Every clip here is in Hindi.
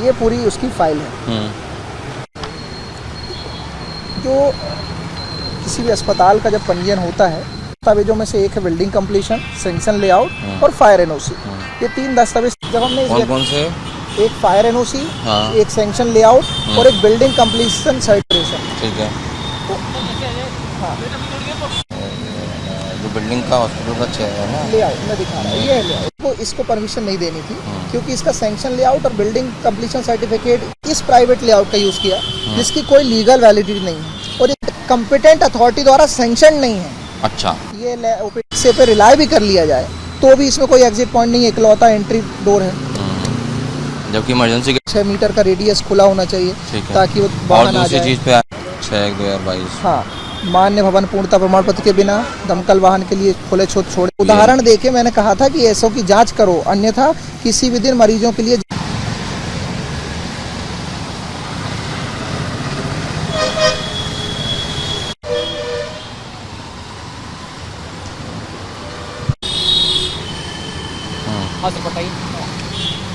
ये पूरी उसकी फाइल है। जो किसी भी अस्पताल का जब पंजीयन होता है, दस्तावेजों में से एक है बिल्डिंग कंप्लीशन, सैंक्शन लेआउट और फायर एनओसी। ये 3 दस्तावेज जब हमने कौन से? एक फायर एनओसी, एक सैंक्शन लेआउट और एक बिल्डिंग कंप्लीशन सर्टिफिकेशन। ठीक है। हाँ, जो बिल्डिंग का हॉस्पिटल का चेयर है ना, लेआउट मैं दिखा रहा हूँ, ये है लेआउट। इसको परमिशन नहीं देनी थी क्योंकि इसका सैंक्शन लेआउट और बिल्डिंग कंप्लीशन सर्टिफिकेट इस प्राइवेट लेआउट का यूज़ किया जिसकी कोई लीगल वैलिडिटी नहीं है और ये कंपिटेंट अथॉरिटी द्वारा सैंक्शन नहीं है। अच्छा, ये से पे रिलाई भी कर लिया जाए तो भी इसमें कोई एग्जिट पॉइंट नहीं है, इकलौता एंट्री डोर है। जबकि इमरजेंसी के 6 मीटर का रेडियस खुला होना चाहिए ताकि वो वाहन आ जाए। चीज़ पे 6/1/2022। हाँ, मान्य भवन पूर्णता प्रमाण पत्र के बिना दमकल वाहन के लिए खुले छूट छोड़े। उदाहरण देके मैंने कहा था कि ऐसों की जांच करो, अन्यथा किसी भी दिन मरीजों के लिए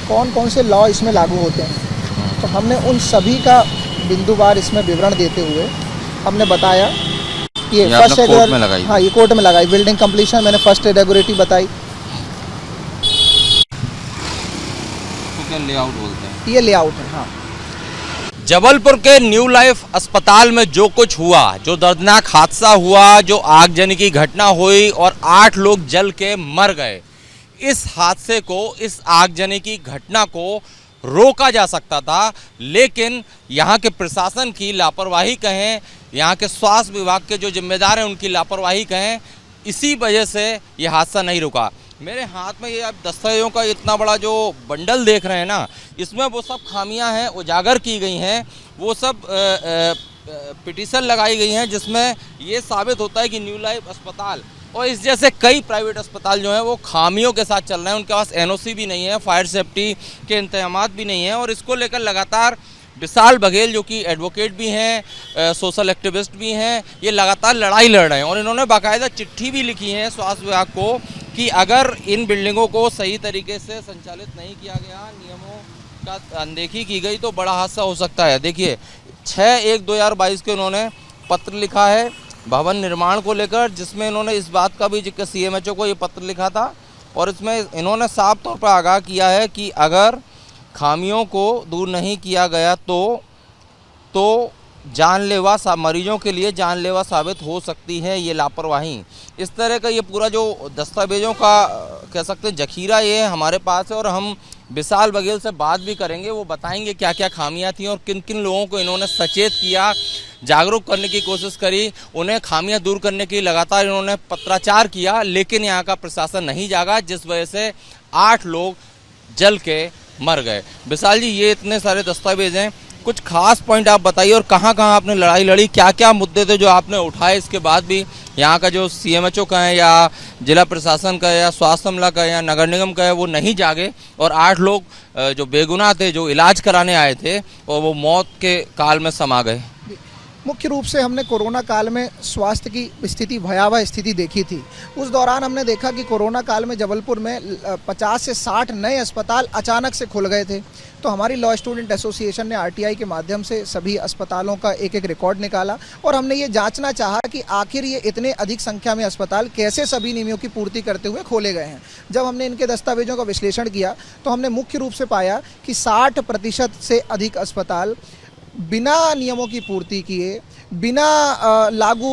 कौन कौन से लॉ इसमें लागू होते हैं। तो हमने उन सभी का बिंदुवार इसमें विवरण देते हुए हमने बताया कि ये फर्स्ट कोर्ट में लगाई। हाँ, ये कोर्ट में लगाई। बिल्डिंग कंप्लीशन मैंने फर्स्ट इरेगुलरिटी बताई। तो क्या लेआउट बोलते हैं? ये लेआउट है। हाँ, जबलपुर के न्यू लाइफ अस्पताल में जो कुछ हुआ, जो दर्दनाक हादसा हुआ, जो आगजनी की घटना हुई और 8 लोग जल के मर गए, इस हादसे को, इस आगजनी की घटना को रोका जा सकता था, लेकिन यहाँ के प्रशासन की लापरवाही कहें, यहाँ के स्वास्थ्य विभाग के जो जिम्मेदार हैं उनकी लापरवाही कहें, इसी वजह से ये हादसा नहीं रुका। मेरे हाथ में ये अब दस्तावेजों का इतना बड़ा जो बंडल देख रहे हैं ना, इसमें वो सब खामियां हैं उजागर की गई हैं, वो सब पिटीशन लगाई गई हैं जिसमें ये साबित होता है कि न्यू लाइफ अस्पताल और इस जैसे कई प्राइवेट अस्पताल जो हैं वो खामियों के साथ चल रहे हैं। उनके पास एनओसी भी नहीं है, फायर सेफ्टी के इंतजामात भी नहीं हैं और इसको लेकर लगातार विशाल बघेल जो कि एडवोकेट भी हैं, सोशल एक्टिविस्ट भी हैं, ये लगातार लड़ाई लड़ रहे हैं और इन्होंने बाकायदा चिट्ठी भी लिखी है स्वास्थ्य विभाग को कि अगर इन बिल्डिंगों को सही तरीके से संचालित नहीं किया गया, नियमों का अनदेखी की गई तो बड़ा हादसा हो सकता है। देखिए 6/1/2022 को इन्होंने पत्र लिखा है भवन निर्माण को लेकर, जिसमें इन्होंने इस बात का भी जिक्र CMHO को ये पत्र लिखा था और इसमें इन्होंने साफ तौर पर आगाह किया है कि अगर खामियों को दूर नहीं किया गया तो जानलेवा मरीजों के लिए जानलेवा साबित हो सकती है ये लापरवाही। इस तरह का ये पूरा जो दस्तावेजों का कह सकते हैं जखीरा ये हमारे पास है और हम विशाल बघेल से बात भी करेंगे, वो बताएंगे क्या क्या खामियां थी और किन किन लोगों को इन्होंने सचेत किया, जागरूक करने की कोशिश करी, उन्हें खामियां दूर करने की लगातार इन्होंने पत्राचार किया, लेकिन यहाँ का प्रशासन नहीं जागा, जिस वजह से 8 लोग जल के मर गए। विशाल जी, ये इतने सारे दस्तावेज हैं, कुछ खास पॉइंट आप बताइए और कहाँ कहाँ आपने लड़ाई लड़ी, क्या क्या मुद्दे थे जो आपने उठाए, इसके बाद भी यहाँ का जो CMHO का है या जिला प्रशासन का या स्वास्थ्य अमला का या नगर निगम का है वो नहीं जागे और 8 लोग जो बेगुनाह थे, जो इलाज कराने आए थे और वो मौत के काल में समा गए। मुख्य रूप से हमने कोरोना काल में स्वास्थ्य की स्थिति, भयावह स्थिति देखी थी। उस दौरान हमने देखा कि कोरोना काल में जबलपुर में 50 से 60 नए अस्पताल अचानक से खुल गए थे। तो हमारी लॉ स्टूडेंट एसोसिएशन ने RTI के माध्यम से सभी अस्पतालों का एक एक रिकॉर्ड निकाला और हमने ये जांचना चाहा कि आखिर ये इतने अधिक संख्या में अस्पताल कैसे सभी नियमों की पूर्ति करते हुए खोले गए हैं। जब हमने इनके दस्तावेजों का विश्लेषण किया तो हमने मुख्य रूप से पाया कि 60% से अधिक अस्पताल बिना नियमों की पूर्ति किए, बिना लागू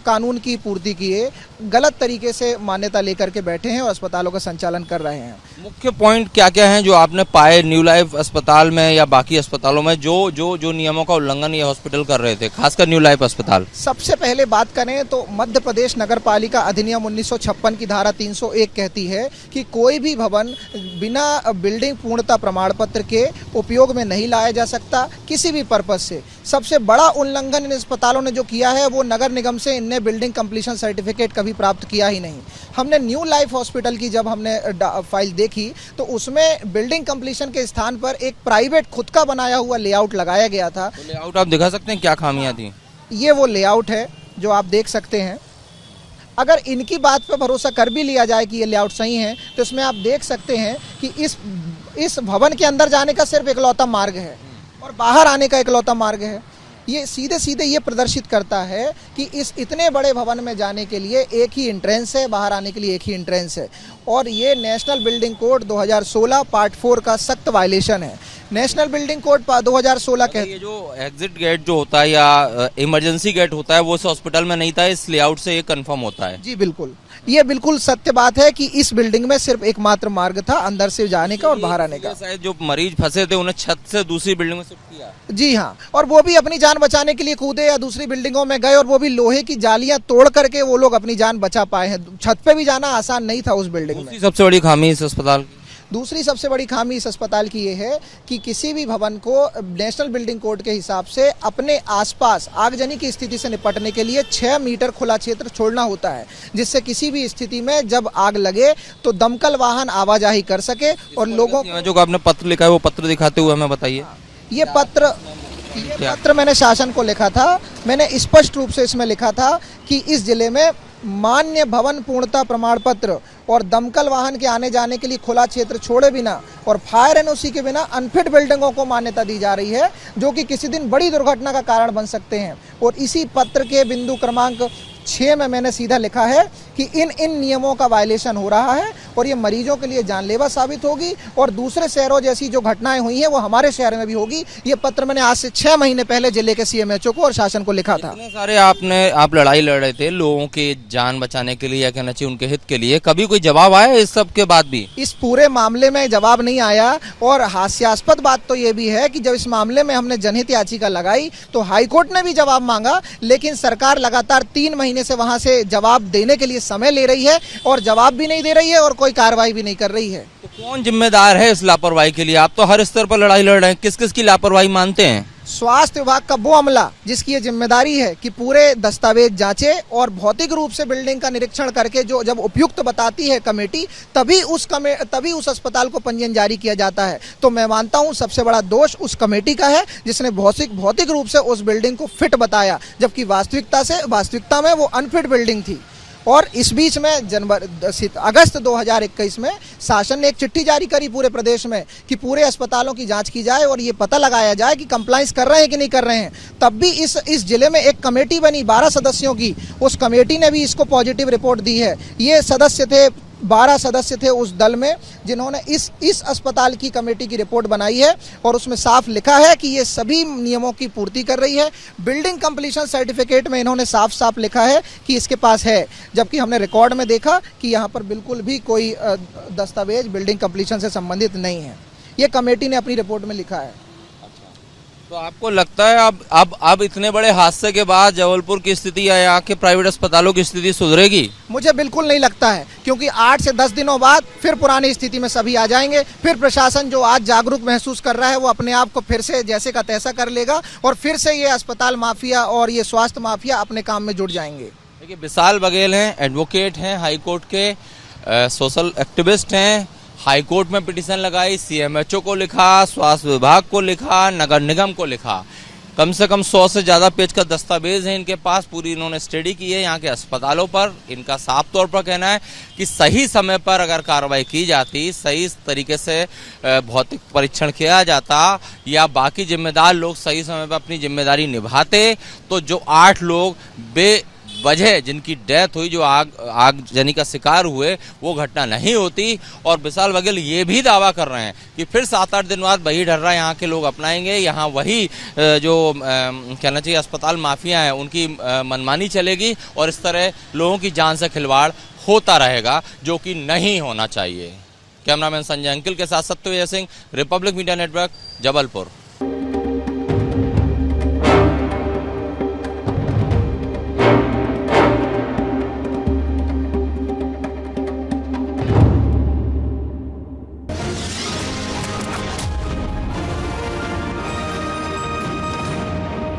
कानून की पूर्ति किए, गलत तरीके से मान्यता लेकर के बैठे हैं और अस्पतालों का संचालन कर रहे हैं। मुख्य पॉइंट क्या क्या हैं जो आपने पाए न्यू लाइफ अस्पताल में या बाकी अस्पतालों में जो नियमों का उल्लंघन ये हॉस्पिटल कर रहे थे, खासकर न्यू लाइफ अस्पताल? सबसे पहले बात करें तो मध्य प्रदेश नगर पालिका अधिनियम 1956 की धारा 301 कहती है कि कोई भी भवन बिना बिल्डिंग पूर्णता प्रमाण पत्र के उपयोग में नहीं लाया जा सकता किसी भी पर्पज से। सबसे बड़ा उल्लंघन इन अस्पतालों ने जो किया है वो नगर निगम से इनने बिल्डिंग कंप्लीशन सर्टिफिकेट कभी प्राप्त किया ही नहीं। हमने न्यू लाइफ हॉस्पिटल की जब हमने फाइल देखी तो उसमें बिल्डिंग कंप्लीशन के स्थान पर एक प्राइवेट खुद का बनाया हुआ लेआउट लगाया गया था। तो लेआउट आप दिखा सकते हैं क्या खामियां थी? ये वो लेआउट है जो आप देख सकते हैं। अगर इनकी बात पर भरोसा कर भी लिया जाए कि ये लेआउट सही है, तो इसमें आप देख सकते हैं कि इस भवन के अंदर जाने का सिर्फ इकलौता मार्ग है और बाहर आने का इकलौता मार्ग है। ये सीधे सीधे ये प्रदर्शित करता है कि इस इतने बड़े भवन में जाने के लिए एक ही एंट्रेंस है, बाहर आने के लिए एक ही एंट्रेंस है। और ये नेशनल बिल्डिंग कोड 2016 पार्ट 4 का सख्त वायलेशन है। नेशनल बिल्डिंग कोड 2016 कहते ये जो एग्जिट गेट जो होता है या इमरजेंसी गेट होता है वो इस हॉस्पिटल में नहीं था, इस लेआउट से ये कंफर्म होता है। जी बिल्कुल, ये बिल्कुल सत्य बात है कि इस बिल्डिंग में सिर्फ एकमात्र मार्ग था अंदर से जाने का और बाहर आने का। शायद जो मरीज फंसे थे उन्हें छत से दूसरी बिल्डिंग में शिफ्ट किया। जी हाँ, और वो भी अपनी जान बचाने के लिए कूदे या दूसरी बिल्डिंगों में गए, और वो भी लोहे की जालियां तोड़ करके वो लोग अपनी जान बचा पाए हैं। छत पे भी जाना आसान नहीं था उस बिल्डिंग में। सबसे बड़ी खामी इस अस्पताल की, दूसरी सबसे बड़ी खामी इस अस्पताल की ये है कि किसी भी भवन को नेशनल बिल्डिंग कोड के हिसाब से अपने आसपास आगजनी की स्थिति से निपटने के लिए 6 मीटर खुला क्षेत्र छोड़ना होता है, जिससे किसी भी स्थिति में जब आग लगे तो दमकल वाहन आवाजाही कर सके। और लोगों जो आपने पत्र लिखा है वो पत्र दिखाते हुए हमें बताइए। ये पत्र मैंने शासन को लिखा था। मैंने स्पष्ट रूप से इसमें लिखा था कि इस जिले में मान्य भवन पूर्णता प्रमाण पत्र और दमकल वाहन के आने जाने के लिए खुला क्षेत्र छोड़े बिना और फायर एनओसी के बिना अनफिट बिल्डिंगों को मान्यता दी जा रही है, जो कि किसी दिन बड़ी दुर्घटना का कारण बन सकते हैं। और इसी पत्र के बिंदु क्रमांक 6 में मैंने सीधा लिखा है कि इन नियमों का वायलेशन हो रहा है और ये मरीजों के लिए जानलेवा साबित होगी और दूसरे शहरों जैसी जो घटनाएं हुई हैं वो हमारे शहर में भी होगी। ये पत्र मैंने आज से 6 महीने पहले जिले के सीएमएचओ को और शासन को लिखा था। इतने सारे आप लड़ाई लड़ रहे थे लोगों की जान बचाने के लिए या कहना चाहिए उनके हित के लिए, कभी कोई जवाब आया इस सब के बाद भी? इस पूरे मामले में जवाब नहीं आया। और हास्यास्पद बात तो ये भी है कि जब इस मामले में हमने जनहित याचिका लगाई तो हाईकोर्ट ने भी जवाब मांगा, लेकिन सरकार लगातार 3 महीने से वहां से जवाब देने के लिए समय ले रही है और जवाब भी नहीं दे रही है और कोई कार्रवाई भी नहीं कर रही है। तो कौन जिम्मेदार है इस लापरवाही के लिए? आप तो हर स्तर पर लड़ाई लड़ रहे हैं, किस किस की लापरवाही मानते हैं? स्वास्थ्य विभाग का वो अमला जिसकी ये जिम्मेदारी है कि पूरे दस्तावेज जांचे और भौतिक रूप से बिल्डिंग का निरीक्षण करके जो जब उपयुक्त बताती है कमेटी, तभी उस अस्पताल को पंजीयन जारी किया जाता है। तो मैं मानता हूं सबसे बड़ा दोष उस कमेटी का है जिसने भौतिक रूप से उस बिल्डिंग को फिट बताया, जबकि वास्तविकता में वो अनफिट बिल्डिंग थी। और इस बीच में अगस्त 2021 में शासन ने एक चिट्ठी जारी करी पूरे प्रदेश में कि पूरे अस्पतालों की जांच की जाए और ये पता लगाया जाए कि कंप्लाइंस कर रहे हैं कि नहीं कर रहे हैं। तब भी इस जिले में एक कमेटी बनी 12 सदस्यों की, उस कमेटी ने भी इसको पॉजिटिव रिपोर्ट दी है। ये 12 सदस्य थे उस दल में जिन्होंने इस अस्पताल की कमेटी की रिपोर्ट बनाई है और उसमें साफ लिखा है कि ये सभी नियमों की पूर्ति कर रही है। बिल्डिंग कंप्लीशन सर्टिफिकेट में इन्होंने साफ लिखा है कि इसके पास है, जबकि हमने रिकॉर्ड में देखा कि यहाँ पर बिल्कुल भी कोई दस्तावेज बिल्डिंग कंप्लीशन से संबंधित नहीं है। ये कमेटी ने अपनी रिपोर्ट में लिखा है। तो आपको लगता है अब इतने बड़े हादसे के बाद जबलपुर की स्थिति या यहाँ के प्राइवेट अस्पतालों की स्थिति सुधरेगी? मुझे बिल्कुल नहीं लगता है, क्योंकि 8 से 10 दिनों बाद फिर पुरानी स्थिति में सभी आ जाएंगे। फिर प्रशासन जो आज जागरूक महसूस कर रहा है वो अपने आप को फिर से जैसे का तैसा कर लेगा और फिर से ये अस्पताल माफिया और ये स्वास्थ्य माफिया अपने काम में जुट जाएंगे। देखिए, विशाल बघेल हैं, एडवोकेट हैं, हाईकोर्ट के सोशल एक्टिविस्ट हैं। हाईकोर्ट में पिटीशन लगाई, सीएमएचओ को लिखा, स्वास्थ्य विभाग को लिखा, नगर निगम को लिखा। कम से कम 100 से ज़्यादा पेज का दस्तावेज है इनके पास, पूरी इन्होंने स्टडी की है यहाँ के अस्पतालों पर। इनका साफ तौर पर कहना है कि सही समय पर अगर कार्रवाई की जाती, सही तरीके से भौतिक परीक्षण किया जाता या बाकी जिम्मेदार लोग सही समय पर अपनी जिम्मेदारी निभाते, तो जो 8 लोग बेवजह जिनकी डेथ हुई, जो आगजनी का शिकार हुए, वो घटना नहीं होती। और विशाल बघेल ये भी दावा कर रहे हैं कि फिर 7-8 दिन बाद वही ढर्रा यहाँ के लोग अपनाएंगे, यहाँ वही जो कहना चाहिए अस्पताल माफिया हैं उनकी मनमानी चलेगी और इस तरह लोगों की जान से खिलवाड़ होता रहेगा, जो कि नहीं होना चाहिए। कैमरामैन संजय अंकिल के साथ Satyavir Singh, Republic Media Network, Jabalpur.